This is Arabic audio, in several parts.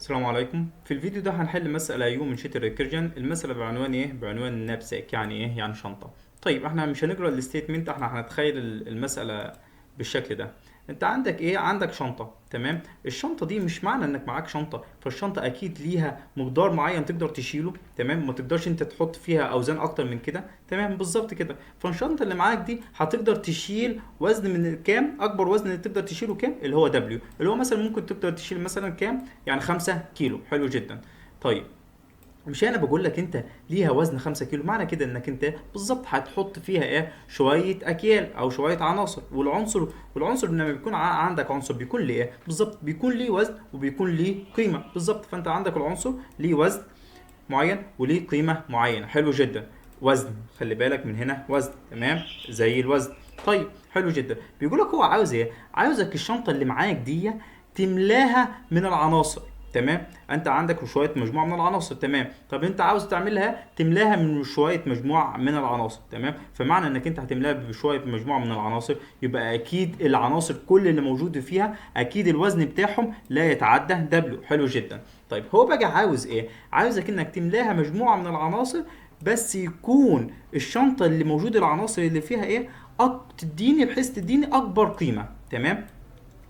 السلام عليكم. في الفيديو ده هنحل مسألة يو من شيت الريكيرجن. المسألة بعنوان ايه؟ بعنوان نابساك. يعني ايه؟ يعني شنطة. طيب احنا مش هنقرا الستيتمنت، احنا هنتخيل المسألة بالشكل ده. انت عندك ايه؟ عندك شنطة، تمام؟ الشنطة دي مش معنى انك معاك شنطة فالشنطة اكيد ليها مقدار معين تقدر تشيله، تمام؟ ما تقدرش انت تحط فيها اوزان اكتر من كده، تمام؟ بالظبط كده. فالشنطة اللي معاك دي هتقدر تشيل وزن من كام؟ اكبر وزن اللي تقدر تشيله كام؟ اللي هو دبليو، اللي هو مثلا ممكن تقدر تشيل مثلا كام؟ يعني 5 كيلو. حلو جدا. طيب مش انا بقول لك انت ليها وزن 5 كيلو، معنى كده انك انت بالظبط هتحط فيها ايه؟ شويه اكيال او شويه عناصر. والعنصر لما بيكون عندك عنصر بيكون ليه ايه؟ بالظبط بيكون ليه وزن وبيكون ليه قيمه. بالظبط، فانت عندك العنصر ليه وزن معين وليه قيمه معينه. حلو جدا. وزن، خلي بالك من هنا، وزن، تمام؟ زي الوزن. طيب حلو جدا. بيقول لك هو عاوز ايه؟ عاوزك الشنطه اللي معاك دي تملاها من العناصر، تمام؟ انت عندك شويه مجموعه من العناصر، تمام؟ طب انت عاوز تعملها تملاها من شويه مجموعه من العناصر، تمام؟ فمعنى انك انت هتملاها بشويه مجموعه من العناصر يبقى اكيد العناصر كل اللي موجود فيها اكيد الوزن بتاعهم لا يتعدى دبليو. حلو جدا. طيب هو بقى عاوز ايه؟ عاوزك انك تملاها مجموعه من العناصر بس يكون الشنطه اللي موجود العناصر اللي فيها ايه؟ تديني بحيث تديني اكبر قيمه، تمام؟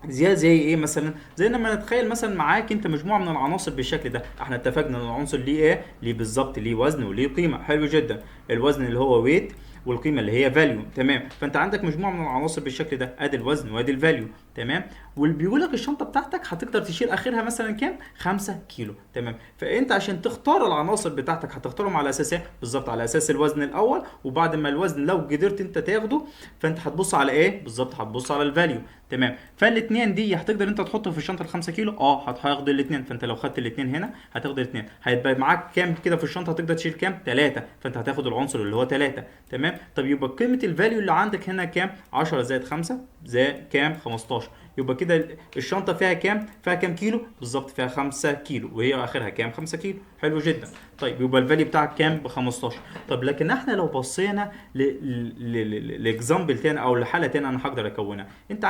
زي ايه مثلا؟ زي لما نتخيل مثلا معاك انت مجموعه من العناصر بالشكل ده. احنا اتفقنا ان العنصر ليه ايه؟ ليه بالظبط ليه وزن وليه قيمه. حلو جدا. الوزن اللي هو ويت والقيمه اللي هي فاليو، تمام؟ فانت عندك مجموعه من العناصر بالشكل ده، ادي الوزن وادي الفاليو، تمام؟ واللي بيقول لك الشنطه بتاعتك هتقدر تشيل اخرها مثلا كام؟ 5 كيلو، تمام؟ فانت عشان تختار العناصر بتاعتك هتختارهم على اساس ايه؟ بالظبط على اساس الوزن الاول، وبعد ما الوزن لو قدرت انت تاخده فانت هتبص على ايه؟ بالظبط هتبص على الفاليو، تمام؟ فالاثنين دي هتقدر انت تحطه في الشنطه ال 5 كيلو. هتاخد الاثنين، فانت لو خدت الاثنين هنا هتاخد الاثنين، هيبقى معاك كام كده في الشنطه؟ هتقدر تشيل كام؟ 3، فانت هتاخد العنصر اللي هو 3، تمام؟ طب يبقى قيمه الفاليو اللي عندك هنا كام؟ 10 زائد 5 زائد كام؟ 15. يبقى كده الشنطه فيها كام؟ فيها كام كيلو؟ بالظبط فيها 5 كيلو، وهي اخرها كام؟ 5 كيلو. حلو جدا. طيب يبقى الفاليو بتاعك كام؟ ب 15. طب لكن احنا لو بصينا لاكزامبل تاني او لحاله تاني انا هقدر اكونها. انت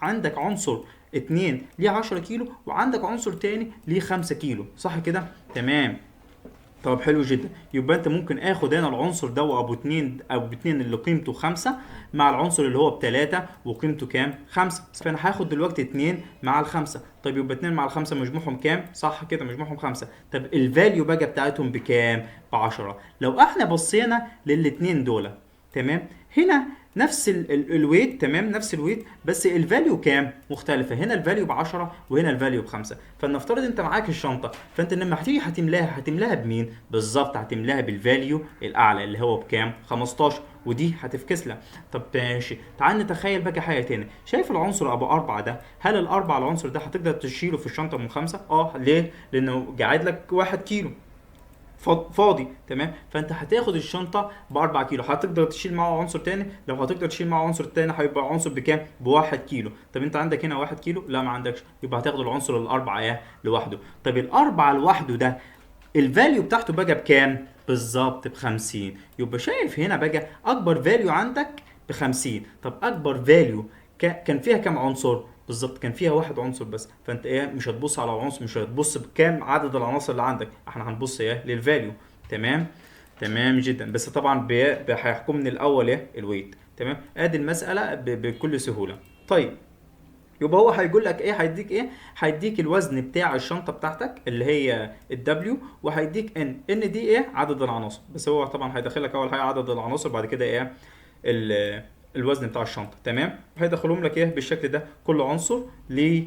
عندك عنصر 2 ليه 10 كيلو وعندك عنصر تاني ليه 5 كيلو، صح كده؟ تمام. طب حلو جدا. يبقى انت ممكن اخد انا العنصر ده ابو اتنين اللي قيمته 5 مع العنصر اللي هو ب3 وقيمته كام؟ 5. فانا هاخد دلوقتي 2 مع ال5. طيب يبقى 2 مع ال5 مجموعهم كام؟ صح كده مجموعهم 5. طب الفاليو بقى بتاعتهم بكام؟ ب10. لو احنا بصينا للاتنين دول، تمام؟ هنا نفس الويت، تمام؟ نفس الويت بس الفاليو كام؟ مختلفه. هنا الفاليو ب 10 وهنا الفاليو ب 5. فلنفترض انت معاك الشنطه، فانت لما هتيجي هتملاها بمين؟ بالظبط هتملاها بالفاليو الاعلى اللي هو بكام؟ 15، ودي هتفكس لها. طب ماشي، تعال نتخيل بقى حاجه تاني. شايف العنصر ابو 4 ده؟ هل الاربع العنصر ده هتقدر تشيله في الشنطه من 5؟ ليه؟ لانه قاعد لك 1 كيلو فاضي، تمام؟ فانت هتاخد الشنطه ب 4 كيلو. هتقدر تشيل معاه عنصر تاني؟ لو هتقدر تشيل معاه عنصر تاني هيبقى عنصر بكام؟ ب 1 كيلو. طب انت عندك هنا 1 كيلو؟ لا ما عندكش، يبقى هتاخد العنصر الاربعه ايه؟ لوحده. طب الاربعه لوحده ده الفاليو بتاعته بقى بكام؟ بالظبط ب 50. يبقى شايف هنا بقى اكبر فاليو عندك ب 50. طب اكبر فاليو كان فيها كام عنصر؟ بالظبط كان فيها واحد عنصر بس. فانت ايه؟ مش هتبص على العنصر، مش هتبص بكام عدد العناصر اللي عندك، احنا هنبص ايه؟ للفاليو، تمام؟ تمام جدا. بس طبعا هيحكمني الاول ايه؟ الويت، تمام؟ ادي المساله بكل سهوله. طيب يبقى هو هيقول لك ايه؟ هيديك ايه؟ هيديك الوزن بتاع الشنطه بتاعتك اللي هي الدبليو، وهيديك ان دي ايه؟ عدد العناصر. بس هو طبعا هيدخل لك اول حاجه عدد العناصر، بعد كده ايه؟ الوزن بتاع الشنطه، تمام؟ هيدخلهم لك ايه؟ بالشكل ده. كل عنصر ليه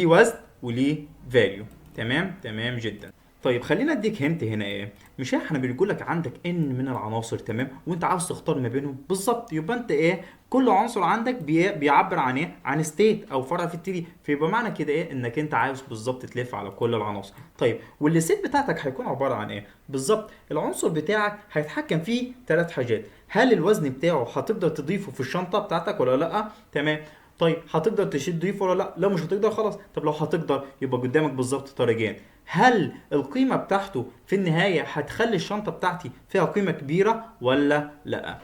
وزن وليه فاليو، تمام؟ تمام جدا. طيب خلينا اديك هنت هنا ايه. مش احنا بنقول لك عندك ان من العناصر، تمام؟ وانت عاوز تختار ما بينهم بالظبط. يبقى انت ايه؟ كل عنصر عندك بيعبر عن ايه؟ عن ستيت او فرع في التري. فيبقى معنى كده ايه؟ انك انت عاوز بالظبط تلف على كل العناصر. طيب والستيت بتاعتك هيكون عباره عن ايه؟ بالظبط العنصر بتاعك هيتحكم فيه ثلاث حاجات. هل الوزن بتاعه هتقدر تضيفه في الشنطه بتاعتك ولا لا؟ تمام. طيب هتقدر تشيل ضيف ولا لا؟ لو مش هتقدر خلاص. طب لو هتقدر يبقى قدامك بالظبط طريقين. هل القيمه بتاعته في النهايه هتخلي الشنطه بتاعتي فيها قيمه كبيره ولا لا؟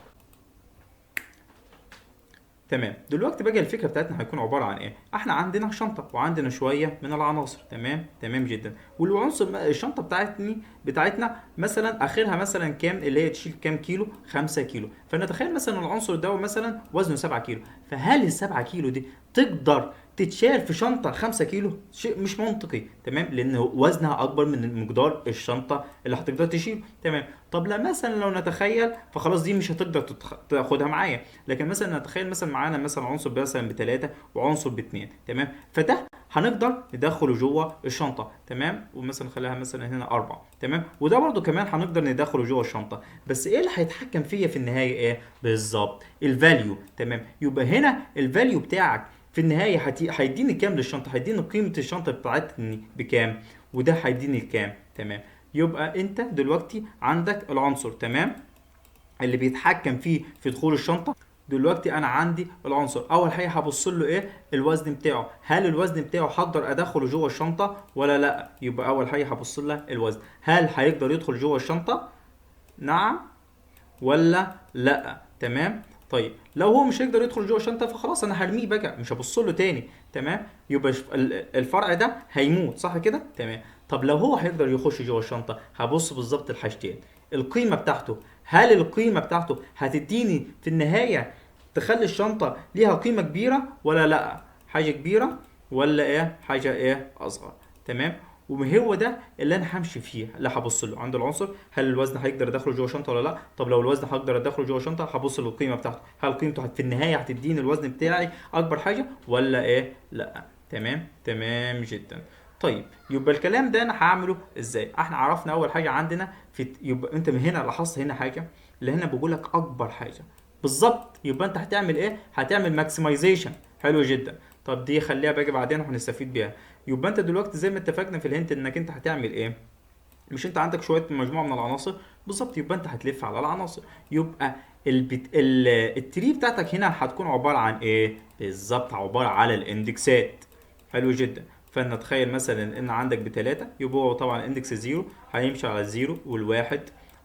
تمام. دلوقتي بقى الفكره بتاعتنا هيكون عباره عن ايه؟ احنا عندنا شنطه وعندنا شويه من العناصر، تمام تمام جدا. والعنصر الشنطه بتاعتنا مثلا اخرها مثلا كام، اللي هي تشيل كام كيلو؟ 5 كيلو. فنتخيل مثلا العنصر ده مثلا وزنه 7 كيلو، فهل ال 7 كيلو دي تقدر تتشال في شنطه 5 كيلو؟ شيء مش منطقي، تمام، لان وزنها اكبر من مقدار الشنطه اللي هتقدر تشيل، تمام. طب لا مثلا لو نتخيل، فخلاص دي مش هتقدر تاخدها معايا. لكن مثلا نتخيل مثلا معانا مثلا عنصر مثلا بثلاثة وعنصر باثنين، تمام، فده هنقدر ندخله جوه الشنطه، تمام. ومثلا خليها مثلا هنا 4، تمام. وده برضو كمان هنقدر ندخله جوه الشنطه. بس ايه اللي هيتحكم فيا في النهايه؟ ايه بالظبط؟ الفاليو، تمام. يبقى هنا الفاليو بتاعك في النهايه هيديني كام للشنطه؟ هيديني قيمه الشنطه بتاعتني بكام، وده هيديني كام، تمام. يبقى انت دلوقتي عندك العنصر، تمام، اللي بيتحكم فيه في دخول الشنطه. دلوقتي انا عندي العنصر، اول حاجه هبص له ايه؟ الوزن بتاعه. هل الوزن بتاعه هقدر ادخله جوه الشنطه ولا لا؟ يبقى اول حاجه هبص له الوزن، هل هيقدر يدخل جوه الشنطه؟ نعم ولا لا؟ تمام. طيب لو هو مش هيقدر يدخل جوه الشنطه فخلاص انا هرميه بقى، مش هبص له تاني، تمام. يبقى الفرع ده هيموت، صح كده؟ تمام. طب لو هو هيقدر يخش جوه الشنطه، هبص بالظبط الحاجتين، القيمه بتاعته، هل القيمه بتاعته هتديني في النهايه تخلي الشنطه ليها قيمه كبيره ولا لا؟ حاجه كبيره ولا ايه؟ حاجه ايه؟ اصغر، تمام. وهو ده اللي انا همشي فيه، اللي هبص له عند العنصر، هل الوزن هيقدر ادخله جوه الشنطه ولا لا؟ طب لو الوزن هقدر ادخله جوه الشنطه، هبص للقيمه بتاعته، هل قيمته في النهايه هتديني الوزن بتاعي اكبر حاجه ولا ايه؟ لا، تمام تمام جدا. طيب يبقى الكلام ده انا هعمله ازاي؟ احنا عرفنا اول حاجه عندنا يبقى انت من هنا لاحظت هنا حاجه، اللي هنا بقول لك اكبر حاجه بالظبط، يبقى انت هتعمل ايه؟ هتعمل ماكسمايزيشن. حلو جدا. طب دي خليها باجي بعدين وهنستفيد بيها. يبقى انت دلوقتي زي ما اتفقنا في الهنت انك انت هتعمل ايه؟ مش انت عندك شويه مجموعه من العناصر بالظبط، يبقى انت هتلف على العناصر. يبقى التري بتاعتك هنا هتكون عباره عن ايه؟ بالظبط عباره على الاندكسات. حلو جدا. فنتخيل مثلا ان عندك بتلاتة، يبقى هو طبعا اندكس زيرو هيمشي على الزيرو والواحد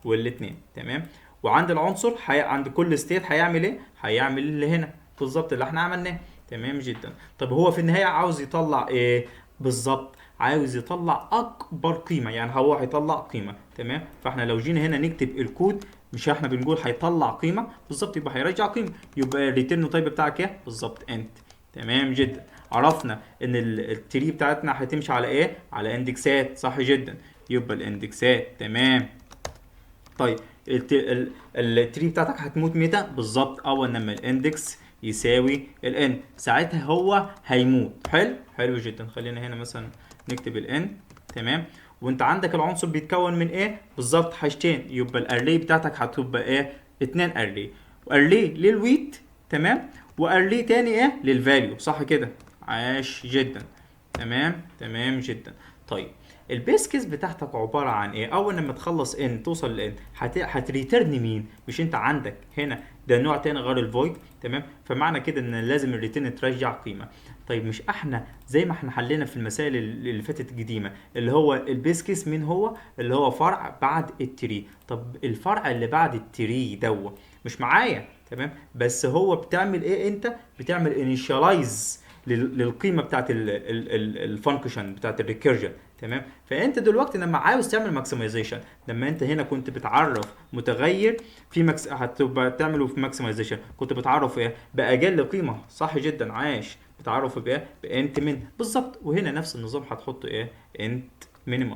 والاتنين، تمام. وعند العنصر عند كل ستيت هيعمل ايه؟ هيعمل اللي هنا بالظبط اللي احنا عملناه، تمام جدا. طب هو في النهايه عاوز يطلع ايه؟ بالظبط عاوز يطلع اكبر قيمه، يعني هو هيطلع قيمه، تمام. فاحنا لو جينا هنا نكتب الكود، مش احنا بنقول هيطلع قيمه بالظبط، يبقى هيرجع قيمه. يبقى الريتيرن تايب بتاعك ايه بالظبط؟ انت، تمام جدا. عرفنا ان التري بتاعتنا هتمشي على ايه؟ على اندكسات، صح جدا. يبقى الاندكسات، تمام. طيب التري بتاعتك هتموت متى بالظبط؟ اول لما الاندكس يساوي الان، ساعتها هو هيموت. حلو حلو جدا. خلينا هنا مثلا نكتب الان، تمام. وانت عندك العنصر بيتكون من ايه بالظبط؟ حاجتين، يبقى الاري بتاعتك هتبقى ايه؟ 2 اري، اري للويت، تمام، واري تاني ايه؟ للفاليو، صح كده؟ عاش جدا، تمام تمام جدا. طيب البيس كيس بتاعتك عباره عن ايه؟ اول لما تخلص ان توصل لان هتريترن مين؟ مش انت عندك هنا ده نوع تاني غير الفويد، تمام. فمعنى كده ان لازم الريترن ترجع قيمه. طيب مش احنا زي ما احنا حلينا في المسائل اللي فاتت القديمه، اللي هو البيس كيس مين هو؟ اللي هو فرع بعد التري. طب الفرع اللي بعد التري مش معايا، تمام، بس هو بتعمل ايه؟ انت بتعمل انيشاليز للقيمه بتاعت الفانكشن بتاعت الريكيرجن، تمام. فانت دلوقتي لما عاوز تعمل ماكسمايزيشن، لما انت هنا كنت بتعرف متغير في هتبقى تعمله في ماكسمايزيشن، كنت بتعرف ايه؟ باقل قيمه، صح جدا، عاش. بتعرفه بايه؟ بانت من بالظبط. وهنا نفس النظام هتحط ايه؟ انت مينيمم.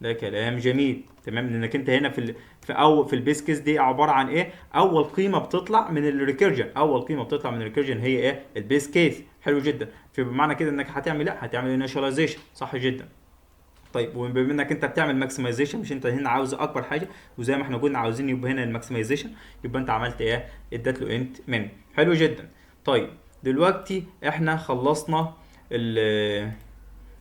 ده كلام جميل، تمام. لانك انت هنا في البيس كيس دي عباره عن ايه؟ اول قيمه بتطلع من الريكيرجن، اول قيمه بتطلع من الريكيرجن هي ايه؟ البيس كيس. حلو جدا. فبمعنى كده انك هتعمل لا هتعمل انيشاليزيشن، صح جدا. طيب وبما انك انت بتعمل ماكسمايزيشن، مش انت هنا عاوز اكبر حاجه، وزي ما احنا قلنا عاوزين يبقى هنا الماكسمايزيشن، يبقى انت عملت ايه؟ اديت له انت من. حلو جدا. طيب دلوقتي احنا خلصنا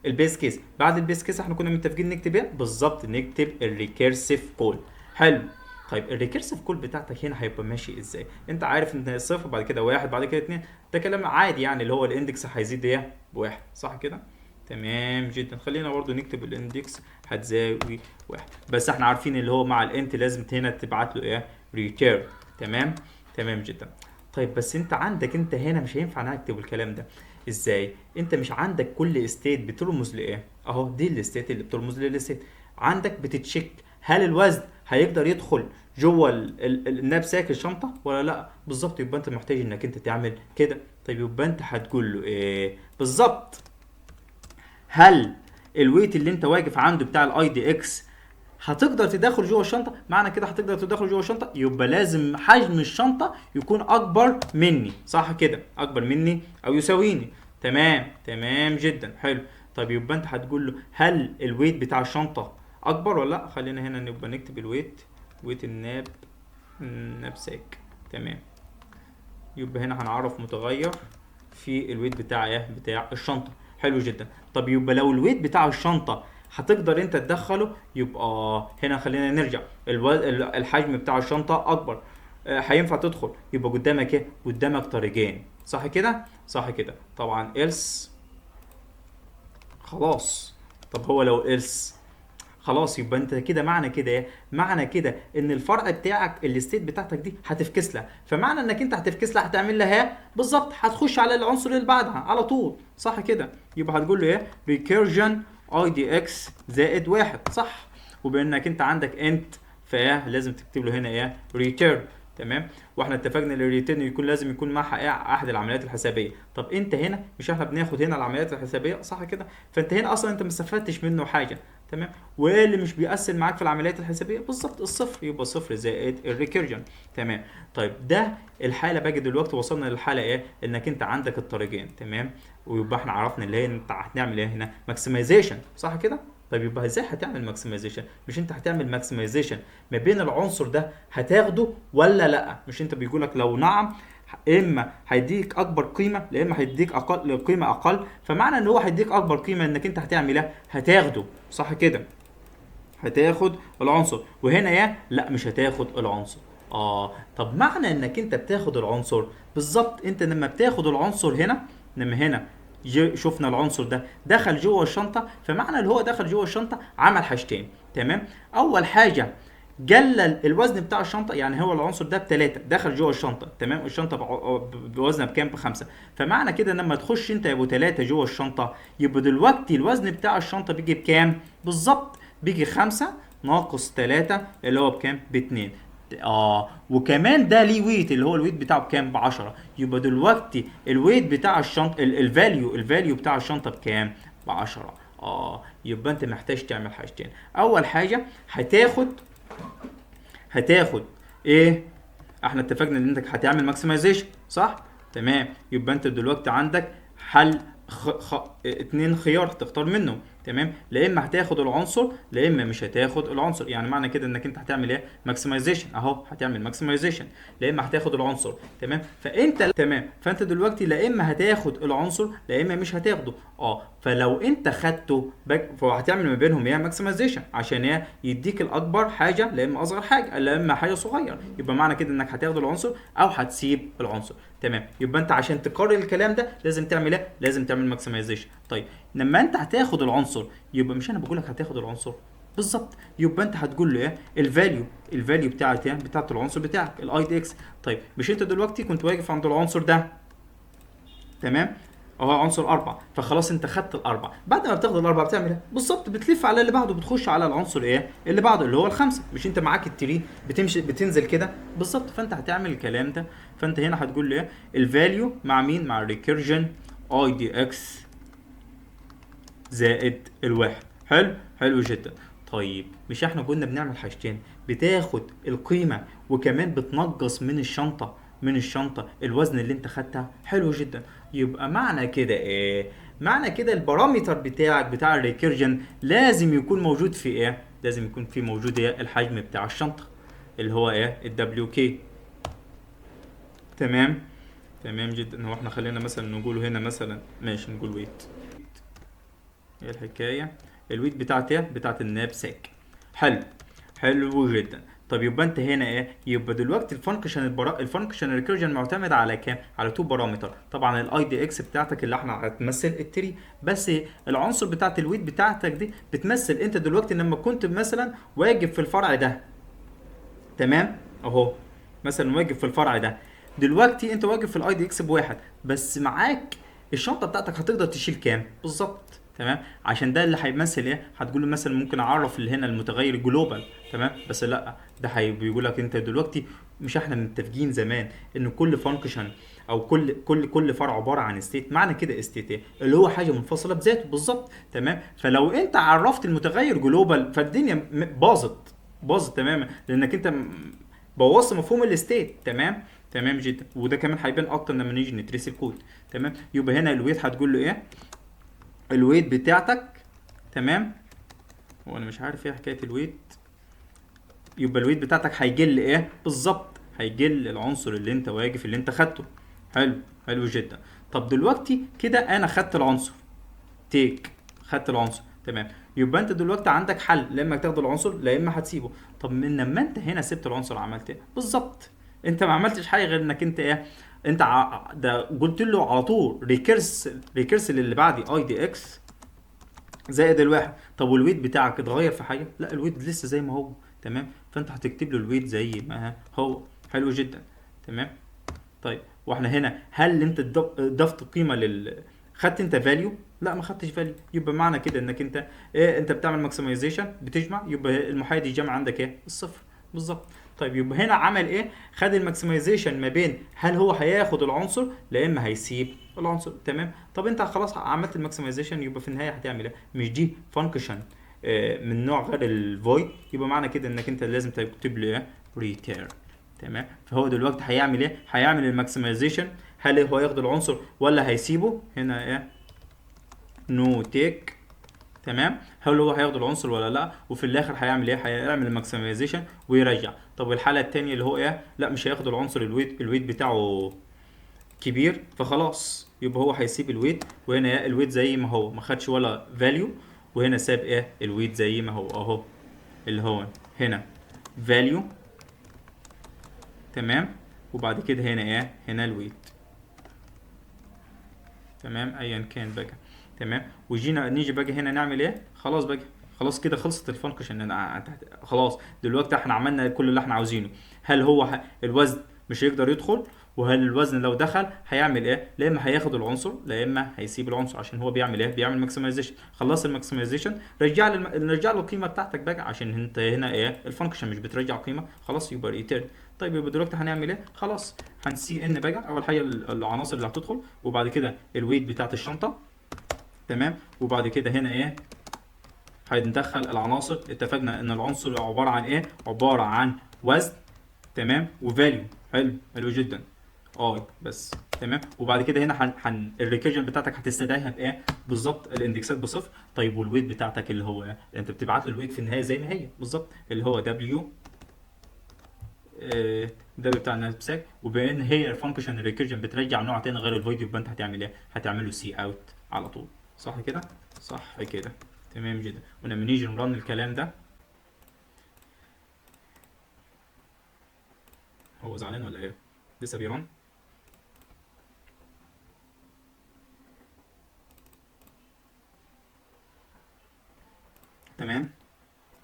البيس كيس. بعد البيس كيس احنا كنا متفقين نكتب ايه بالظبط؟ نكتب الريكيرسيف كول. حلو. طيب الريكيرسيف كول بتاعتك هنا هيبقى ماشي ازاي؟ انت عارف ان صفر بعد كده واحد بعد كده اتنين، ده كلام عادي يعني، اللي هو الاندكس هيزيد ايه؟ بواحد، صح كده؟ تمام جدا. خلينا برضو نكتب الاندكس هتساوي واحد، بس احنا عارفين اللي هو مع الانت لازم هنا تبعت له ايه؟ ريتيرن، تمام تمام جدا. طيب بس انت عندك انت هنا مش هينفع نكتب الكلام ده. ازاي؟ انت مش عندك كل ستيت بترمز لايه؟ اهو دي الستيت اللي بترمز للستيت. عندك بتتشيك هل الوزن هيقدر يدخل جوه النبساك الشنطه ولا لا. بالظبط، يبقى انت محتاج انك انت تعمل كده. طيب يبقى انت هتقول له ايه بالظبط؟ هل الويت اللي انت واقف عنده بتاع الاي دي اكس هتقدر تدخل جوه الشنطه؟ معنى كده هتقدر تدخل جوه الشنطه يبقى لازم حجم الشنطه يكون اكبر مني، صح كده؟ اكبر مني او يساويني. تمام تمام جدا، حلو. طيب يبقى انت هتقول له هل الويت بتاع الشنطه اكبر ولا لا. خلينا هنا نبقى نكتب الويت، ويت النبساك. تمام. يبقى هنا هنعرف متغير في الويت بتاع ايه؟ بتاع الشنطه. حلو جدا. طب يبقى لو الويت بتاع الشنطه هتقدر انت تدخله، يبقى هنا خلينا نرجع الحجم بتاع الشنطه اكبر. هينفع تدخل. يبقى قدامك ايه؟ قدامك طريقين، صح كده؟ صح كده طبعا. else خلاص. طب هو لو else خلاص، يبقى انت كده معنى كده ايه؟ معنى كده ان الفرع بتاعك الستيت بتاعتك دي هتفكس لها. فمعنى انك انت هتفكس لها هتعمل لها بالظبط، هتخش على العنصر اللي بعدها على طول، صح كده؟ يبقى هتقول له ايه؟ recursion idx زائد واحد، صح؟ وبانك انت عندك انت فايه لازم تكتب له هنا ايه؟ return. تمام. واحنا اتفقنا ان الريتيرن يكون لازم يكون معها ايه؟ احد العمليات الحسابيه. طب انت هنا مش احنا بناخد هنا العمليات الحسابيه، صح كده؟ فانت هنا اصلا انت ما استفدتش منه حاجه. تمام. وايه اللي مش بيأثر معاك في العمليات الحسابيه؟ بالظبط الصفر. يبقى صفر زائد الريكيرجن. تمام. طيب ده الحاله باجي دلوقتي وصلنا للحاله ايه؟ انك انت عندك الطريقين. تمام. ويبقى احنا عرفنا اللي هي انت هتعمل ايه هنا؟ ماكسمايزيشن، صح كده؟ طيب يبقى ازاي هتعمل ماكسمايزيشن؟ مش انت هتعمل ماكسمايزيشن ما بين العنصر ده هتاخده ولا لا؟ مش انت بيقولك لو نعم اما هيديك اكبر قيمه لا اما هيديك اقل قيمه اقل. فمعنى ان هو هيديك اكبر قيمه انك انت هتعمل ايه؟ هتاخده، صح كده؟ هتاخد العنصر. وهنا يا لا مش هتاخد العنصر. طب معنى انك انت بتاخد العنصر بالظبط، انت لما بتاخد العنصر هنا، لما هنا شفنا العنصر ده دخل جوه الشنطه، فمعنى اللي هو دخل جوه الشنطه عمل حاجتين. تمام. اول حاجه قلل الوزن بتاع الشنطه، يعني هو العنصر ده ب3 دخل جوه الشنطه. تمام. الشنطه بوزنها بكام؟ ب5. فمعنى كده لما تخش انت يا ابو 3 جوه الشنطه، يبقى دلوقتي الوزن بتاع الشنطه بيجي بكام بالظبط؟ بيجي 5 ناقص 3 اللي هو بكام؟ ب2. وكمان ده ليه ويت اللي هو الويت بتاعه بكام؟ ب10. يبقى دلوقتي الويت بتاع الشنطه الفاليو بتاع الشنطه بكام؟ ب10. يبقى انت محتاج تعمل حاجتين. اول حاجه هتاخد ايه؟ احنا اتفقنا ان انت هتعمل ماكسمايزيشن، صح؟ تمام. يبقى انت دلوقتي عندك حل اتنين خيار تختار منهم. تمام. لا اما هتاخد العنصر لا اما مش هتاخد العنصر. يعني معنى كده انك انت هتعمل ايه؟ ماكسمايزيشن. اهو هتعمل ماكسمايزيشن. لا اما هتاخد العنصر. تمام. فانت دلوقتي لا اما هتاخد العنصر لا اما مش هتاخده. فلو انت خدته فهتعمل ما بينهم ايه؟ ماكسمايزيشن، عشان ايه؟ يديك الاكبر حاجه لا اما اصغر حاجه لا اما حاجه صغيره. يبقى معنى كده انك هتاخد العنصر او هتسيب العنصر. تمام. يبقى انت عشان تقرر الكلام ده لازم تعمل ايه؟ لازم تعمل ماكسمايزيشن. طيب لما انت هتاخد العنصر، يبقى مش انا بقول لك هتاخد العنصر بالظبط، يبقى انت هتقول له ايه؟ الفاليو بتاعت ايه؟ بتاعت العنصر بتاعك الاي دي اكس. طيب مش انت دلوقتي كنت واقف عند العنصر ده؟ تمام. اهو عنصر 4. فخلاص انت خدت الاربعه. بعد ما بتاخد الاربعه بتعمل ايه؟ بالظبط بتلف على اللي بعده، بتخش على العنصر ايه؟ اللي بعده اللي هو ال5. مش انت معاك التري بتمشي بتنزل كده بالظبط؟ فانت هتعمل الكلام ده. فانت هنا هتقول لي ايه؟ الفاليو مع مين؟ مع الريكيرجن اي دي اكس زائد الواحد. حلو جدا. طيب مش احنا قلنا بنعمل حاجتين؟ بتاخد القيمه وكمان بتنقص من الشنطه الوزن اللي انت خدتها. حلو جدا. يبقى معنى كده ايه؟ معنى كده البارامتر بتاعك بتاع الريكيرجن لازم يكون موجود في ايه؟ لازم يكون في موجود ايه؟ الحجم بتاع الشنطه اللي هو ايه؟ الدبليو كي. تمام جدا. هو احنا خلينا مثلا نقوله هنا مثلا، ماشي نقول ويت. ايه الحكايه؟ الويت بتاعت ايه؟ بتاعت النابساك. حلو جدا. طب يبقى انت هنا ايه؟ يبقى دلوقتي الفانكشن ريكيرجن معتمد على كام؟ على 2 بارامتر. طبعا الاي دي اكس بتاعتك اللي احنا هتمثل التري، بس العنصر بتاعت الويت بتاعتك دي بتمثل انت دلوقتي لما كنت مثلا واقف في الفرع ده. تمام. اهو مثلا واقف في الفرع ده، دلوقتي انت واقف في الاي دي اكس بواحد، بس معاك الشنطه بتاعتك هتقدر تشيل كام بالظبط؟ تمام، عشان ده اللي هيمثل ايه. هتقول له مثلا ممكن اعرف اللي هنا المتغير جلوبال، تمام، بس لا، ده بيقول لك انت دلوقتي، مش احنا متفقين زمان ان كل فانكشن او كل فرع عباره عن ستيت؟ معنى كده ستيت ايه؟ اللي هو حاجه منفصله بذاته بالظبط، تمام. فلو انت عرفت المتغير جلوبال فالدنيا باظت تماما، لانك انت بوظت مفهوم الستيت. تمام، تمام جدا. وده كمان هيبان اكتر لما نيجي نتريس الكود. تمام، يبقى هنا الويت هتقول له ايه؟ الويت بتاعتك، تمام، وانا مش عارف ايه حكايه الويت. يبقى الويت بتاعتك هيجل ايه بالظبط؟ هيجل العنصر اللي انت واقف اللي انت خدته. حلو، حلو جدا. طب دلوقتي كده انا خدت العنصر، تيك، خدت العنصر، تمام. يبقى انت دلوقتي عندك حل، لا اما تاخد العنصر لا اما هتسيبه. طب من لما انت هنا سبت العنصر عملت ايه بالظبط؟ انت ما عملتش حاجه غير انك انت ايه؟ انت ده قلت له على طول ريكيرس اللي بعدي اي دي اكس زائد الواحد. طب والويت بتاعك اتغير في حاجه؟ لا، الويت لسه زي ما هو، تمام. فانت هتكتب له الويت زي ما هو. حلو جدا، تمام. طيب واحنا هنا هل انت ضفت قيمه خدت انت فاليو؟ لا، ما خدتش فاليو. يبقى معنى كده انك انت ايه؟ انت بتعمل ماكسمايزيشن، بتجمع، يبقى المحايد يجمع عندك ايه؟ الصفر بالظبط. طيب يبقى هنا عمل ايه؟ خد الماكسمايزيشن ما بين هل هو هياخد العنصر لا اما هيسيب العنصر، تمام. طب انت خلاص عملت الماكسمايزيشن، يبقى في النهايه هتعمل ايه؟ مش دي فانكشن من نوع غير الفويد؟ يبقى معنى كده انك انت لازم تكتب له ايه؟ ريتيرن، تمام. فهو دلوقتي هيعمل ايه؟ هيعمل الماكسمايزيشن، هل هو هياخد العنصر ولا هيسيبه؟ هنا ايه؟ نو تيك، تمام. هل هو هياخد العنصر ولا لا؟ وفي الاخر هيعمل ايه؟ هيعمل الماكسمايزيشن ويرجع. طب والحاله الثانيه اللي هو ايه؟ لا، مش هياخد العنصر، الويت بتاعه كبير، فخلاص يبقى هو هيسيب الويت. وهنا ايه؟ الويت زي ما هو، ما خدش ولا فاليو. وهنا ساب ايه؟ الويت زي ما هو اهو، اللي هو هنا فاليو، تمام. وبعد كده هنا ايه؟ هنا الويت، تمام، ايا كان بقى، تمام. وجينا نيجي بقى هنا نعمل ايه؟ خلاص بقى، خلاص كده خلصت الفانكشن. خلاص دلوقتي احنا عملنا كل اللي احنا عاوزينه. هل هو الوزن مش هيقدر يدخل؟ وهل الوزن لو دخل هيعمل ايه؟ لا اما هياخد العنصر لا اما هيسيب العنصر، عشان هو بيعمل ايه؟ بيعمل ماكسمايزيشن. خلص الماكسمايزيشن، رجع له القيمه بتاعتك بقى، عشان انت هنا ايه؟ الفانكشن مش بترجع قيمه، خلاص يبقى ريتيرن. طيب يبقى دلوقتي هنعمل ايه؟ خلاص هنسي ان بقى اول حاجه العناصر اللي هتدخل، وبعد كده الويت بتاعت الشنطه، تمام. وبعد كده هنا ايه؟ هندخل العناصر. اتفقنا ان العنصر عباره عن ايه؟ عباره عن وزن، تمام، وفاليو. حلو، حلو جدا. بس، تمام. وبعد كده هنا الريكيرجن بتاعتك هتستدعيها بايه بالظبط؟ الاندكسات بصفر. طيب والويت بتاعتك اللي هو إيه؟ انت بتبعت له الويت في النهايه زي ما هي بالظبط، اللي هو دبليو ده بتاع النفسك. وبما ان هي الفانكشن الريكيرجن بترجع نوع تاني غير الفويد، يبقى انت هتعمل ايه؟ هتعمل له سي اوت على طول، صح كده؟ صح كده، تمام جدا. ولما نيجي نرن الكلام ده، هو زعلان ولا ايه؟ لسه بيرن؟ تمام.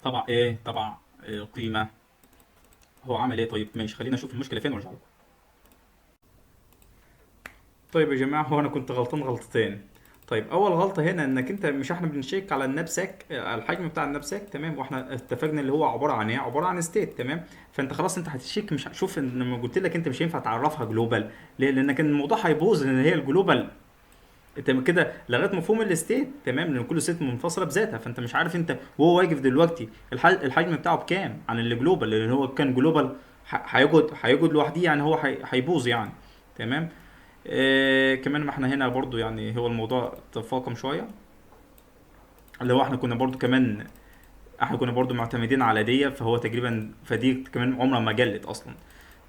طبعا ايه؟ طبعا قيمه. هو عمل ايه؟ طيب ماشي، خلينا نشوف المشكله فين وارجع لكم. طيب يا جماعة، هو أنا كنت غلطان غلطتين. طيب أول غلطة هنا إنك أنت، مش إحنا بنشيك على النبسك، على الحجم بتاع النبسك، تمام. وإحنا اتفقنا اللي هو عبارة عن إيه؟ عبارة عن ستيت، تمام. فأنت خلاص أنت هتشيك، مش هتشوف إن لما قلت لك أنت مش هينفع تعرفها جلوبال. ليه؟ لأنك الموضوع هيبوظ، إن هي الجلوبال انت كده لغيت مفهوم الستيت، تمام، لان كل ستيت منفصله بذاتها. فانت مش عارف انت وهو واقف دلوقتي الحجم بتاعه بكام عن اللي جلوبال، لان هو كان جلوبال هيجد لوحده، يعني هو هيبوظ يعني، تمام. كمان ما احنا هنا برضو يعني هو الموضوع تفاقم شويه، اللي هو احنا كنا برضو معتمدين على دي، فهو تقريبا فدي كمان عمرها ما جلت اصلا،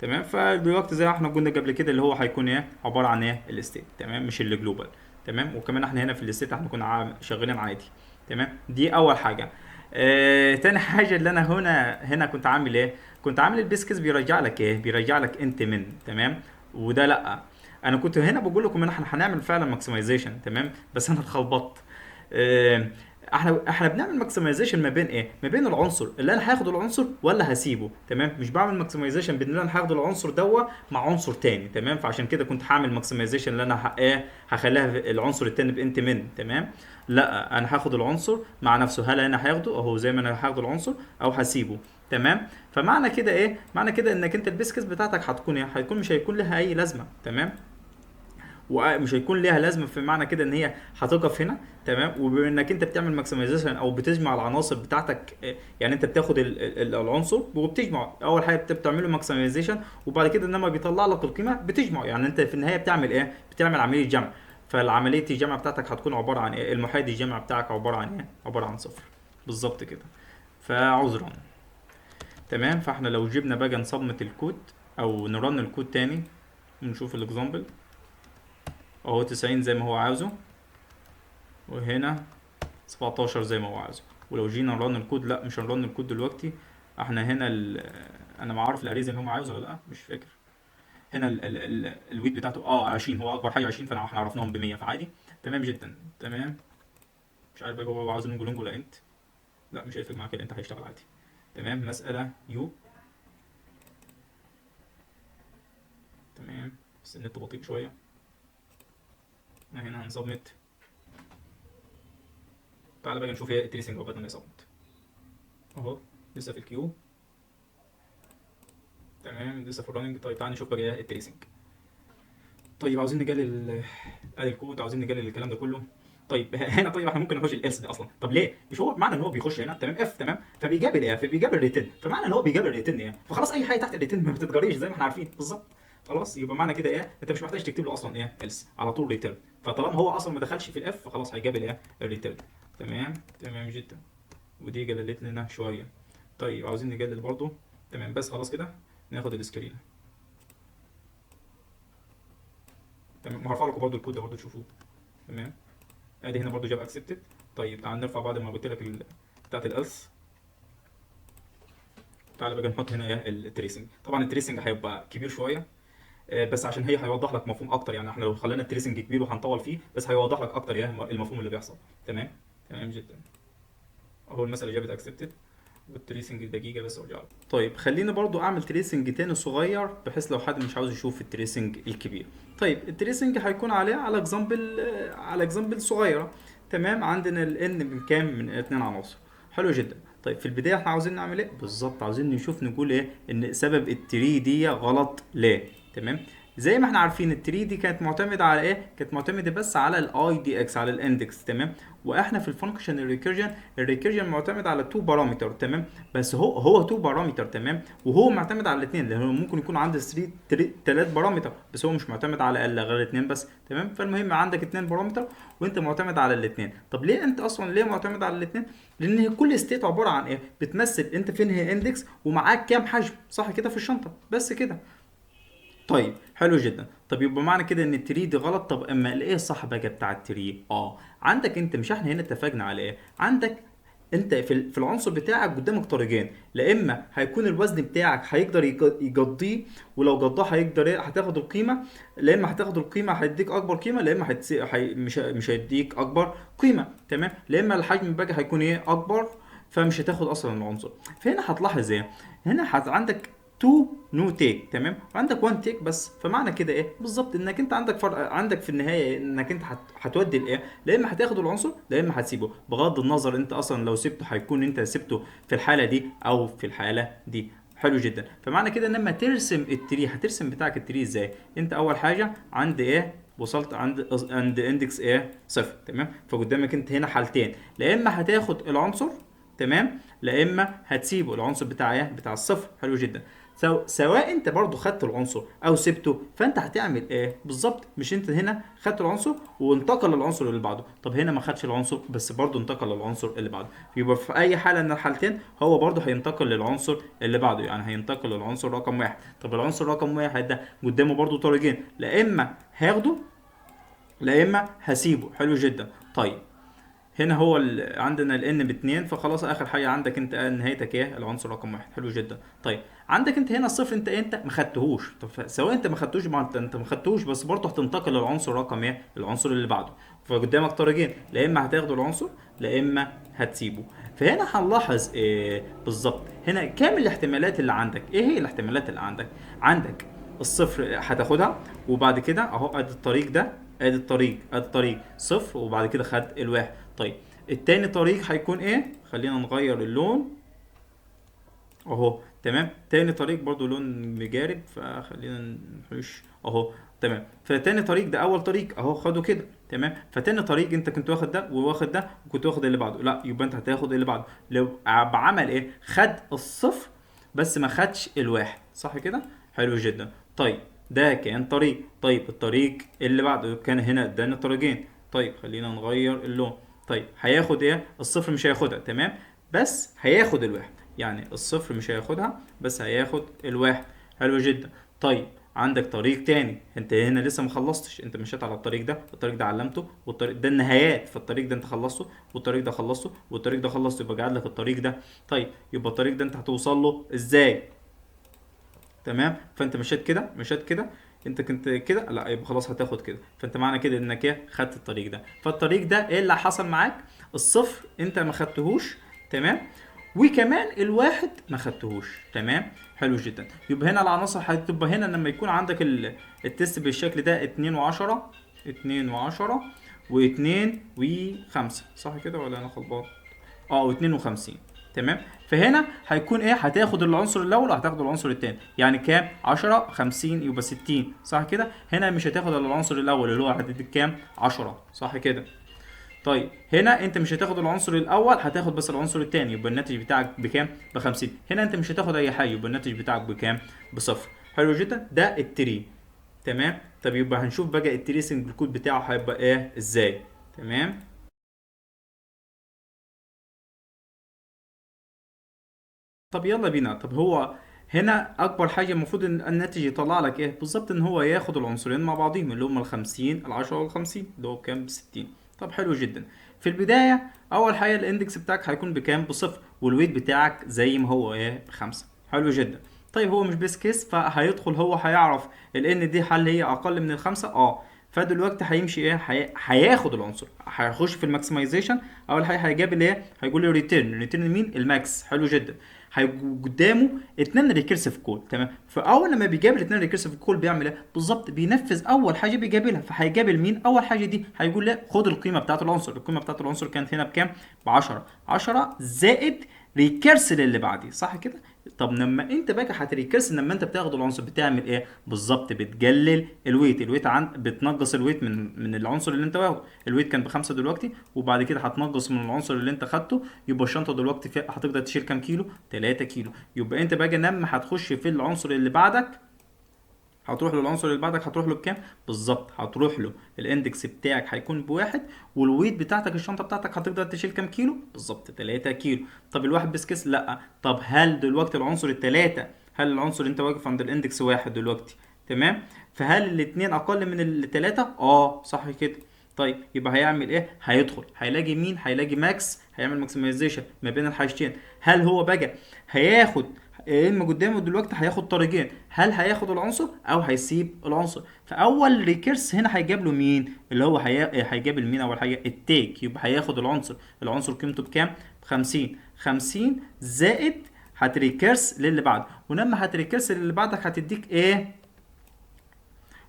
تمام. فدلوقتي زي ما احنا قلنا قبل كده اللي هو هيكون ايه؟ عباره عن ايه؟ الاستيت، تمام، مش اللي جلوبال، تمام. وكمان احنا هنا في الاستيت احنا كنا شغالين عادي، تمام. دي اول حاجه. تاني حاجه اللي انا هنا كنت عامل ايه؟ كنت عامل البيس كيس بيرجع لك ايه؟ بيرجع لك انت من، تمام. وده لا، انا كنت هنا بقول لكم ان احنا هنعمل فعلا ماكسمايزيشن، تمام، بس انا اتخلبطت. آه احنا بنعمل ماكسمايزيشن ما بين ايه؟ ما بين العنصر اللي انا هاخد العنصر ولا هسيبه، تمام؟ مش بعمل ماكسمايزيشن بين اللي انا هاخد العنصر مع عنصر تاني، تمام؟ فعشان كده كنت هعمل ماكسمايزيشن اللي انا ايه، هخليها العنصر التاني بانت من، تمام؟ لا، انا هاخد العنصر مع نفسه، هل انا هاخده اهو زي ما انا هاخد العنصر او هسيبه، تمام؟ فمعنى كده ايه؟ معنى كده انك انت البيسكس بتاعتك هتكون ايه؟ مش هيكون لها اي لازمه، تمام؟ ومش هيكون ليها لازمه، في معنى كده ان هي هتقف هنا، تمام؟ وبما انك انت بتعمل ماكسمايزيشن او بتجمع العناصر بتاعتك، يعني انت بتاخد العنصر وبتجمع، اول حاجه بتعمله ماكسمايزيشن، وبعد كده لما بيطلع لك القيمه بتجمع، يعني انت في النهايه بتعمل ايه؟ بتعمل عمليه جمع. فالعمليه الجمع بتاعتك هتكون عباره عن ايه؟ المحايد الجمع بتاعك عباره عن ايه؟ عباره عن صفر، بالظبط كده. فعذرا، تمام؟ فاحنا لو جبنا بقى نصمت الكود او نرن الكود تاني ونشوف الاكزامبل اهو، 90 زي ما هو عاوزه، وهنا 17 زي ما هو عاوزه. ولو جينا نرن الكود، لا مش هنرن الكود دلوقتي، احنا هنا انا ما عارف الاريز اللي هو عاوزه ولا لا، مش فاكر. هنا الويت بتاعته 20، هو اكبر حاجه 20، احنا عرفناهم ب 100 فعادي، تمام جدا، تمام. مش عارف بقى هو عاوز لونج ولا انت، لا مش هيفرق معاك، انت هيشتغل عادي، تمام. مساله يو، تمام، بس النت بطيء شويه. هنا هنسبمت، تعالى بقى نشوف هي التريسنج عقبال ما يسبمت اهو، لسه في الكيو، تمام، لسه في الرننج. طيب تعالى نشوف بقى التريسنج. طيب عاوزين نقلل ادي الكود، عاوزين نقلل الكلام ده كله. طيب هنا طيب احنا ممكن نخش الالس ده اصلا، طب ليه؟ مش هو معنى ان هو بيخش هنا، تمام، اف، تمام، فبيجابل ايه؟ فبيجابل ريتن، فمعنى ان هو بيجابل ريتن ايه؟ فخلاص اي حاجه تحت الريتن ما بتتجريش زي ما احنا عارفين بالظبط. خلاص، يبقى معنى كده ايه؟ انت مش محتاج تكتب له اصلا ايه الس، على طول ريتيرن. فطالما هو اصلا ما دخلش في الاف، فخلاص هيجابل ايه؟ الريتيرن، تمام، تمام جدا. ودي قللت لنا شويه. طيب عاوزين نقلل برضو، تمام، بس خلاص كده ناخد السكرين، تمام. وهرفع لكم برضو الكود ده برضو تشوفوه، تمام. ادي هنا برضو جاب اكسبتد. طيب تعال نرفع بعد ما قلت لك بتاعت الالس. تعال بقى نحط هنا ايه التريسنج. طبعا التريسنج هيبقى كبير شويه، بس عشان هي هيوضح لك مفهوم اكتر، يعني احنا لو خلينا التريسنج كبير وهنطول فيه، بس هيوضح لك اكتر ايه المفهوم اللي بيحصل، تمام، تمام جدا. اهو المساله جابت اكسبتد والتريسنج دقيقه بس وارجع له. طيب خليني برضو اعمل تريسنج تاني صغير، بحيث لو حد مش عاوز يشوف التريسنج الكبير. طيب التريسنج هيكون عليه على اكزامبل، على اكزامبل صغيره، تمام. عندنا الان من كام؟ من 2 عناصر، حلو جدا. طيب في البدايه احنا عاوزين نعمل ايه بالظبط؟ عاوزين نشوف نقول ايه ان سبب التري دي غلط ليه، تمام. زي ما احنا عارفين التري دي كانت معتمده على ايه؟ كانت معتمده بس على الاي دي اكس، على الاندكس، تمام. واحنا في الفانكشن الريكيرجن معتمد على 2 بارامتر، تمام. بس هو 2 بارامتر، تمام، وهو معتمد على الاثنين، لانه ممكن يكون عنده 3 بارامتر، بس هو مش معتمد على الا غير اثنين بس، تمام. فالمهم عندك 2 بارامتر وانت معتمد على الاثنين. طب ليه انت اصلا ليه معتمد على الاثنين؟ لان هي كل ستيت عباره عن ايه؟ بتمثل انت فين هي اندكس ومعاك كام حجم، صح كده، في الشنطه، بس كده. طيب حلو جدا. طب يبقى معنى كده ان التري دي غلط. طب اما الايه الصح بقى بتاع التري؟ عندك انت، مش احنا هنا اتفقنا على ايه؟ عندك انت في العنصر بتاعك قدامك طريقين، لا اما هيكون الوزن بتاعك هيقدر يقضيه، ولو قضاه هيقدر هتاخد القيمه، لا اما هتاخد القيمه هيديك اكبر قيمه، لا اما مش هيديك اكبر قيمه، تمام. لا اما الحجم بقى هيكون ايه؟ اكبر، فمش هتاخد اصلا العنصر. فهنا هتلاحظ ايه؟ هنا عندك 2 نو تيك، تمام، وعندك 1 تيك بس. فمعنى كده ايه بالظبط؟ انك انت عندك فرق، عندك في النهايه انك انت هتودي الايه، لا اما هتاخد العنصر لا اما هتسيبه، بغض النظر انت اصلا لو سبته هيكون انت سبته في الحاله دي او في الحاله دي. حلو جدا. فمعنى كده ان لما ترسم التري، هترسم بتاعك التري ازاي؟ انت اول حاجه عند ايه؟ وصلت عند اندكس ايه؟ صفر، تمام. فقدامك انت هنا حالتين، لا اما هتاخد العنصر، تمام، لا اما هتسيبه العنصر بتاع ايه؟ بتاع الصفر. حلو جدا. سواء انت برضو خدت العنصر او سبته، فانت هتعمل ايه بالظبط؟ مش انت هنا خدت العنصر وانتقل للعنصر اللي بعده؟ طب هنا ما خدش العنصر بس برضو انتقل للعنصر اللي بعده، يبقى في اي حاله من الحالتين هو برضو هينتقل للعنصر اللي بعده، يعني هينتقل للعنصر رقم واحد. طب العنصر رقم واحد ده قدامه برضو طريقين، لا اما هاخده لا اما هسيبه. حلو جدا. طيب هنا هو عندنا ال n باتنين، فخلاص اخر حاجه عندك انت نهايتك ايه؟ العنصر رقم واحد. حلو جدا. طيب عندك انت هنا الصفر، انت ما خدتهوش. طب سواء انت ما خدتوش، ما انت ما خدتوش، بس برضه هتنتقل للعنصر رقم ايه؟ العنصر اللي بعده. فقدامك طريقين، لا اما هتاخد العنصر لا اما هتسيبه. فهنا هنلاحظ بالظبط هنا كام الاحتمالات اللي عندك. ايه هي الاحتمالات اللي عندك؟ عندك الصفر هتاخدها، وبعد كده اهو ادي الطريق ده، ادي الطريق صفر، وبعد كده خد الواحد. طيب التاني طريق هيكون ايه؟ خلينا نغير اللون اهو. تمام، تاني طريق برضو لون مجارب، فخلينا نحوش اهو. تمام، فتاني طريق ده اول طريق اهو خده كده. تمام، فتاني طريق انت كنت واخد ده وواخد ده وكنت واخد اللي بعده، لا يبقى انت هتاخد اللي بعده. لو بعمل ايه؟ خد الصفر بس ما خدش الواحد، صح كده؟ حلو جدا. طيب ده كان طريق. طيب الطريق اللي بعده كان هنا ادانا طريقين. طيب خلينا نغير اللون. طيب هياخد ايه؟ الصفر مش هياخدها، تمام، بس هياخد الواحد. يعني الصفر مش هياخدها بس هياخد الواحد. حلو جدا. طيب عندك طريق تاني، انت هنا لسه ما خلصتش، انت مشيت على الطريق ده، الطريق ده علمته، والطريق ده النهايات، فالطريق ده انت خلصته، والطريق ده خلصته، والطريق ده خلصته، يبقى قاعد لك الطريق ده. طيب يبقى الطريق ده انت هتوصل له ازاي؟ تمام، فانت مشيت كده انت كنت كده، لا يبقى خلاص هتاخد كده. فانت معنى كده انك ايه؟ خدت الطريق ده. فالطريق ده ايه اللي حصل معاك؟ الصفر انت ما خدتهوش، تمام، وكمان الواحد ما خدتهوش. تمام، حلو جدا. يبقى هنا العناصر هتبقى هنا لما يكون عندك التست بالشكل ده 2 و10، 2 و10 و2 و5، صح كده ولا انا خلطان؟ اه و52. تمام، فهنا هيكون ايه؟ هتاخد العنصر الاول وهتاخد العنصر الثاني، يعني كام؟ 10 50 يبقى 60، صح كده؟ هنا مش هتاخد الا العنصر الاول اللي هو هتديك كام؟ 10، صح كده؟ طيب هنا انت مش هتاخد العنصر الاول، هتاخد بس العنصر الثاني، يبقى الناتج بتاعك بكام؟ ب 50. هنا انت مش هتاخد اي حاجه، يبقى الناتج بتاعك بكام؟ بصفر. حلو جدا، ده التري. تمام، طب يبقى هنشوف بقى التريسنج الكود بتاعه هيبقى ايه ازاي. تمام، طب يلا بينا. طب هو هنا اكبر حاجه المفروض ان الناتج يطلع لك ايه بالظبط؟ ان هو ياخد العنصرين مع بعضهم اللي هم ال 50 ال 10 وال 50 اللي هو كام؟ ب 60. طب حلو جدا. في البدايه اول حاجه الاندكس بتاعك هيكون بكام؟ بصفر، والويت بتاعك زي ما هو ايه؟ بخمسة. حلو جدا. طيب هو مش بيس كيس، فهيدخل هو هيعرف الان دي هل هي اقل من الخمسه؟ اه. فدلوقتي هيمشي ايه؟ هياخد العنصر، هيخش في الماكسمايزيشن. اول حاجه هيجاب اللي هي هيقول لي ريتيرن مين؟ الماكس. حلو جدا. هيبقوا قدامه اتنين ريكيرسيف كول. تمام، فاول لما بيجابل اتنين ريكيرسيف كول بيعمل ايه بالظبط؟ بينفذ اول حاجه بيجابلها. فهيجابل مين؟ اول حاجه دي هيقول لا خد القيمه بتاعت العنصر. القيمه بتاعت العنصر كانت هنا بكام؟ ب 10. 10 زائد ريكيرسل اللي بعديه، صح كده؟ طب لما انت بقى هتريكيرسل، لما انت بتاخد العنصر بتعمل ايه بالظبط؟ بتقلل الويت بتنقص الويت من العنصر اللي انت واخده. الويت كان بخمسة دلوقتي، وبعد كده هتنقص من العنصر اللي انت خدته، يبقى الشنطه دلوقتي فيها هتقدر تشيل كام كيلو؟ 3 كيلو. يبقى انت بقى لما هتخش في العنصر اللي بعدك، هتروح للعنصر اللي بعدك هتروح له بكام بالظبط؟ هتروح له الاندكس بتاعك هيكون بواحد، والويت بتاعتك الشنطه بتاعتك هتقدر تشيل كام كيلو بالظبط؟ 3 كيلو. طب الواحد بسكس؟ لا. طب هل دلوقتي العنصر الثلاثه، هل العنصر انت واقف عند الاندكس واحد دلوقتي، تمام، فهل الاثنين اقل من الثلاثه؟ اه صح كده. طيب يبقى هيعمل ايه؟ هيدخل هيلاقي مين؟ هيلاقي ماكس، هيعمل ماكسمايزيشن ما بين الحاجتين. هل هو بقى هياخد اما قدامه دلوقتي هياخد طريقين، هل هياخد العنصر او هيسيب العنصر؟ فاول ريكيرس هنا هيجاب له مين؟ اللي هو هيجاب مين اول حاجه؟ التيك. يبقى هياخد العنصر قيمته بكام؟ ب 50. 50 زائد هتريكيرس للي بعده، ولما هتريكيرس للي بعدك هتديك ايه؟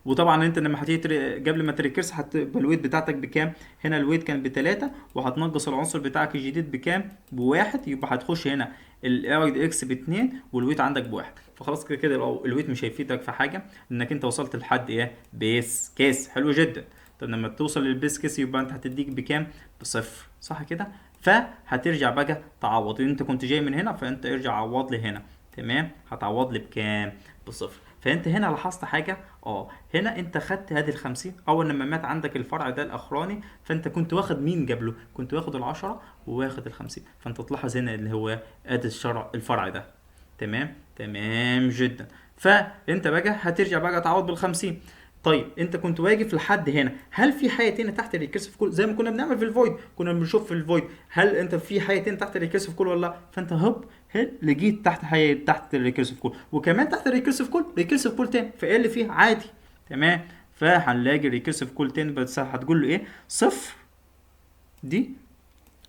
وطبعا انت لما هتيجي قبل ما تريكيرس هتبقى الويت بتاعتك بكام؟ هنا الويت كان بتلاتة، وهتنقص العنصر بتاعك الجديد بكام؟ بواحد. يبقى هتخش هنا الاي اكس باتنين والويت عندك بواحد. فخلاص كده كده الويت مش هيفيدك في حاجه، انك انت وصلت لحد ايه؟ بيس كيس. حلو جدا. طب لما توصل للبيس كيس يبقى انت هتديك بكام؟ بصفر، صح كده؟ فهترجع بقى تعوض. انت كنت جاي من هنا، فانت ارجع عوض لي هنا. تمام، هتعوض لي بكام؟ بصفر. فانت هنا لاحظت حاجه؟ اه، هنا انت خدت هذه ال 50 اول لما مات عندك الفرع ده الاخراني، فانت كنت واخد مين قبله؟ كنت واخد ال 10 وواخد ال 50. فانت تلاحظ هنا اللي هو ادي الفرع ده. تمام، تمام جدا. فانت بقى هترجع بقى تعوض بال 50. طيب انت كنت واقف لحد هنا، هل في حاجه تاني تحت الريكيرسيف كول زي ما كنا بنعمل في الفويد؟ كنا بنشوف في الفويد هل انت في حاجه تاني تحت الريكيرسيف كول ولا لا؟ فانت هوب لقيت تحت حاجه تحت الريكيرسيف كول، وكمان تحت الريكيرسيف كول ريكيرسيف كول تاني، فايه اللي فيه؟ عادي. تمام، فهنلاقي الريكيرسيف كول تاني، بس هتقول له ايه؟ صفر. دي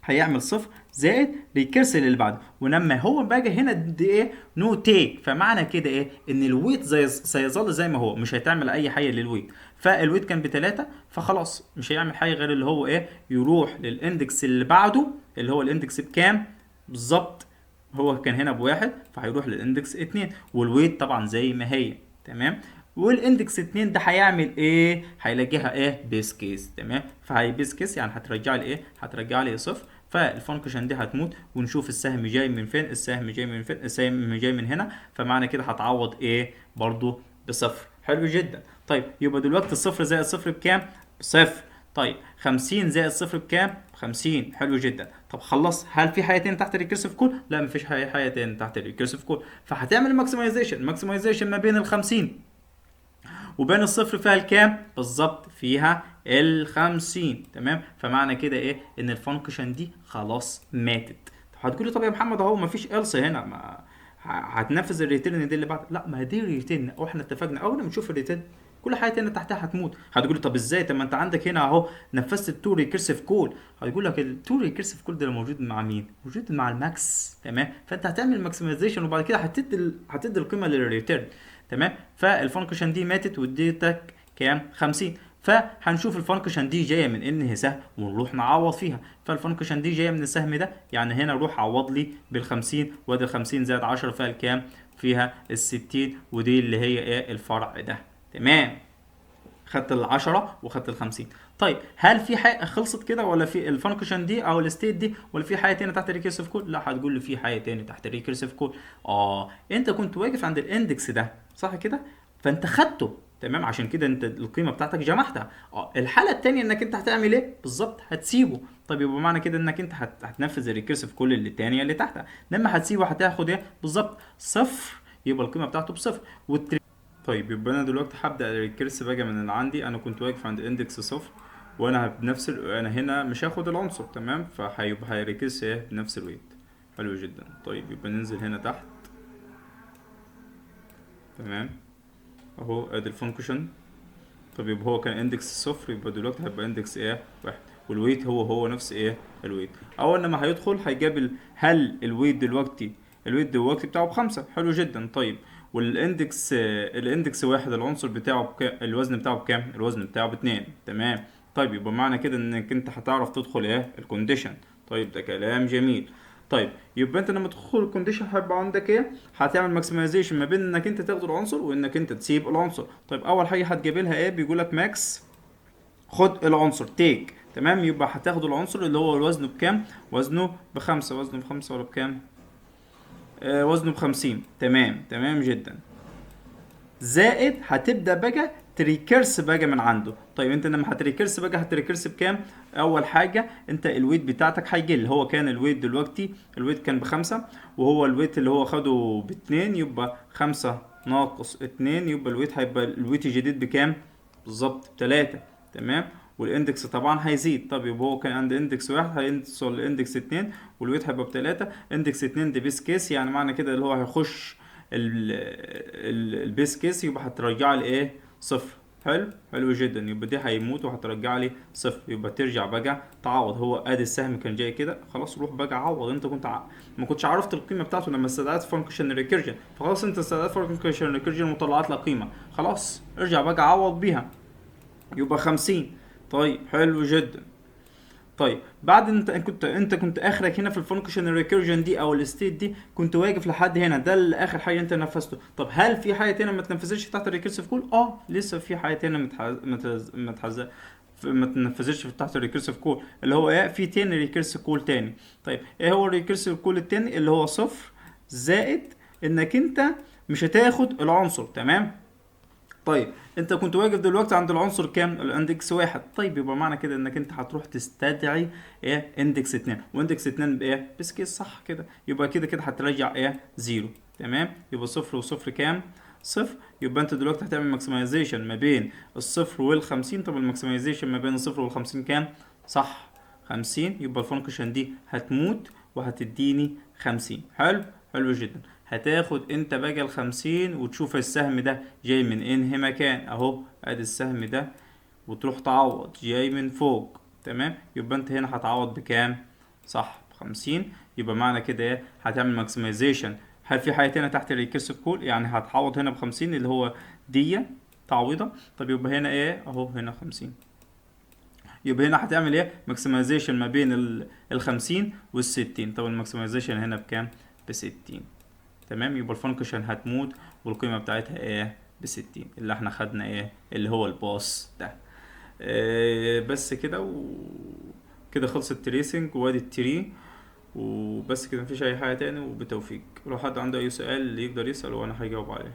هيعمل صفر زائد ريكيرسل اللي بعده. ولما هو باجي هنا دي ايه نو تيك، فمعنى كده ايه ان الويت سيظل زي ما هو، مش هيتعمل اي حاجه للويت. فالويت كان بتلاتة، فخلاص مش هيعمل حاجه غير اللي هو ايه يروح للاندكس اللي بعده اللي هو الاندكس بكام بالظبط. هو كان هنا بواحد فهيروح للاندكس اتنين، والويت طبعا زي ما هي. تمام. والاندكس اتنين ده هيعمل ايه؟ هيلاقيها ايه بيس كيس. تمام. فهي بيس كيس يعني هترجع لي ايه؟ هترجع لي صفر. فالفانكشن دي هتموت، ونشوف السهم جاي من فين. السهم جاي من فين؟ السهم جاي من هنا، فمعنى كده هتعوض ايه برضو بصفر. حلو جدا. طيب يبقى دلوقتي الصفر زائد صفر بكام؟ بصفر. طيب 50 زائد صفر بكام؟ 50. حلو جدا. طب خلص، هل في حاجه تاني تحت الريكيرسيف كول؟ لا مفيش حاجه تاني تحت الريكيرسيف كول. فهتعمل ماكسمايزيشن ما بين ال 50 وبين الصفر فيها الكام؟ بالظبط فيها ال 50. تمام. فمعنى كده ايه ان الفانكشن دي خلاص ماتت. طب هتقولي طب يا محمد اهو مفيش ايلس هنا، ما هتنفذ الريتيرن دي اللي بعد. لا، ما هي دي ريتيرن، واحنا اتفقنا اول ما نشوف الريتيرن كل حاجه تانية تحتها هتموت. هتقولي طب ازاي؟ طب ما انت عندك هنا اهو نفذت التو ريكيرسيف كول. هيقول لك التو ريكيرسيف كول ده موجود مع مين؟ موجود مع الماكس. تمام. فانت هتعمل ماكسمايزيشن وبعد كده هتدي القيمه للريتيرن. تمام. فالفانكشن دي ماتت واديتك كام؟ 50. فهنشوف الفانكشن دي جايه من انهي سهم ونروح نعوض فيها. فالفانكشن دي جايه من السهم ده، يعني هنا روح عوض لي بال 50، وادي ال 50 زائد 10 فيها الكام؟ فيها ال 60، ودي اللي هي ايه الفرع ده. تمام. خدت ال 10 وخدت ال 50. طيب هل في حاجه خلصت كده، ولا في الفانكشن دي او الستيت دي، ولا في حاجه تاني تحت الريكيرسيف كول؟ لا، هتقول لي في حاجه تاني تحت الريكيرسيف كول. انت كنت واقف عند الاندكس ده صح كده، فانت خدته. تمام. عشان كده انت القيمه بتاعتك جمعتها. الحاله التانيه انك انت هتعمل ايه بالظبط؟ هتسيبه. طيب يبقى معنى كده انك انت هتنفذ الريكيرسيف كول اللي التانيه اللي تحتها. لما هتسيبه هتاخد ايه بالظبط؟ صفر. يبقى القيمه بتاعته بصفر. طيب يبقى انا دلوقتي هبدا الريكيرس باجي من اللي عندي. انا كنت واقف عند اندكس صفر، وانا بنفس انا هنا مش هاخد العنصر. تمام. فهيبقى هيريكيرس ايه بنفس الويت. حلو جدا. طيب يبقى ننزل هنا تحت. تمام. اهو ادي الفانكشن. طب يبقى هو كان اندكس صفر، يبقى دلوقتي هيبقى اندكس ايه واحد، والويت هو نفس ايه الويت. اول لما هيدخل هيجاب هل الويت دلوقتي بتاعه بخمسة. حلو جدا. طيب الاندكس واحد العنصر بتاعه بكام؟ الوزن بتاعه بكام؟ الوزن بتاعه باتنين. تمام. طيب يبقى معنى كده انك انت هتعرف تدخل ايه الكونديشن. طيب ده كلام جميل. طيب يبقى انت لما تدخل الكونديشن هيبقى عندك ايه؟ هتعمل ماكسمايزيشن ما بين انك انت تاخد العنصر وانك انت تسيب العنصر. طيب اول حاجه هتجيب لها ايه؟ بيقول لك ماكس خد العنصر تيك. تمام. يبقى هتاخد العنصر اللي هو الوزن بكام؟ وزنه بخمسة. وزنه بخمسة ولا بكام؟ وزنه ب50. تمام. تمام جدا. زائد هتبدا بقى تريكيرس بقى من عنده. طيب انت لما هتريكيرس بقى هتريكيرس بكام؟ اول حاجه انت الويت بتاعتك هيقل. هو كان الويت دلوقتي الويت كان بخمسة، وهو الويت اللي هو خده باتنين، يبقى خمسة ناقص اتنين، يبقى الويت هيبقى الويت الجديد بكام بالظبط؟ بتلاتة. تمام. والاندكس طبعا هيزيد. طب يبقى هو كان عند اندكس واحد هيوصل لاندكس اتنين، والويت هيبقى بتلاتة. اندكس اتنين دي بيس كيس، يعني معنى كده اللي هو هيخش البيس كيس، يبقى هترجع لي ايه؟ صفر. حلو. حلو جدا. يبقى دي هيموت وهترجع لي صفر. يبقى ترجع بقى تعوض. هو ادي السهم كان جاي كده، خلاص روح بقى عوض. انت ما كنتش عرفت القيمه بتاعته لما استدعيت فانكشن ريكيرجن، فخلاص انت استدعيت فانكشن ريكيرجن وطلعت لك قيمه، خلاص ارجع بقى عوض بيها. يبقى 50. طيب حلو جدا. طيب بعد انت كنت اخرك هنا في الفانكشن ريكيرجن دي او الستيت دي، كنت واقف لحد هنا، ده اخر حاجه انت نفذته. طب هل في حاجه تانية ما اتنفذتش تحت الريكيرسيف كول؟ لسه في حاجه تانية ما تنفذتش تحت الريكيرسيف كول، اللي هو ايه؟ في تاني ريكيرسيف كول تاني. طيب ايه هو الريكيرسيف كول التاني؟ اللي هو صفر زائد انك انت مش هتاخد العنصر. تمام. طيب انت كنت واقف دلوقتي عند العنصر كام؟ الاندكس واحد. طيب يبقى معنى كده انك انت هتروح تستدعي ايه؟ اندكس اتنين. واندكس اتنين بايه؟ بسكيس صح كده. يبقى كده هترجع ايه؟ زيرو. تمام. يبقى صفر وصفر كام؟ صفر. يبقى انت دلوقتي هتعمل ماكسمايزيشن ما بين الصفر والخمسين. طب الماكسمايزيشن ما بين الصفر والخمسين كام؟ صح 50. يبقى الفانكشن دي هتموت وهتديني 50. حلو. حلو جدا. هتاخد انت بقى ال50 وتشوف السهم ده جاي من انهي مكان. اهو ادي السهم ده، وتروح تعوض جاي من فوق. تمام. يبقى انت هنا هتعوض بكام؟ صح 50. يبقى معنى كده ايه؟ هتعمل ماكسمايزيشن. هل في حاجه تانية تحت الريكيرسيف كول؟ يعني هتعوض هنا ب50 اللي هو دي تعويضه. طب يبقى هنا ايه اهو هنا 50. يبقى هنا هتعمل ايه؟ ماكسمايزيشن ما بين ال50 وال60. طب الماكسمايزيشن هنا بكام؟ ب60. تمام. يبقى الفانكشن هتموت والقيمه بتاعتها ايه؟ ب60 اللي احنا خدنا ايه اللي هو الباص ده. بس كده كده خلص التريسنج وادي التري. وبس كده، مفيش اي حاجه تاني. وبالتوفيق. لو حد عنده اي سؤال يقدر يسأل وانا هجاوب عليه.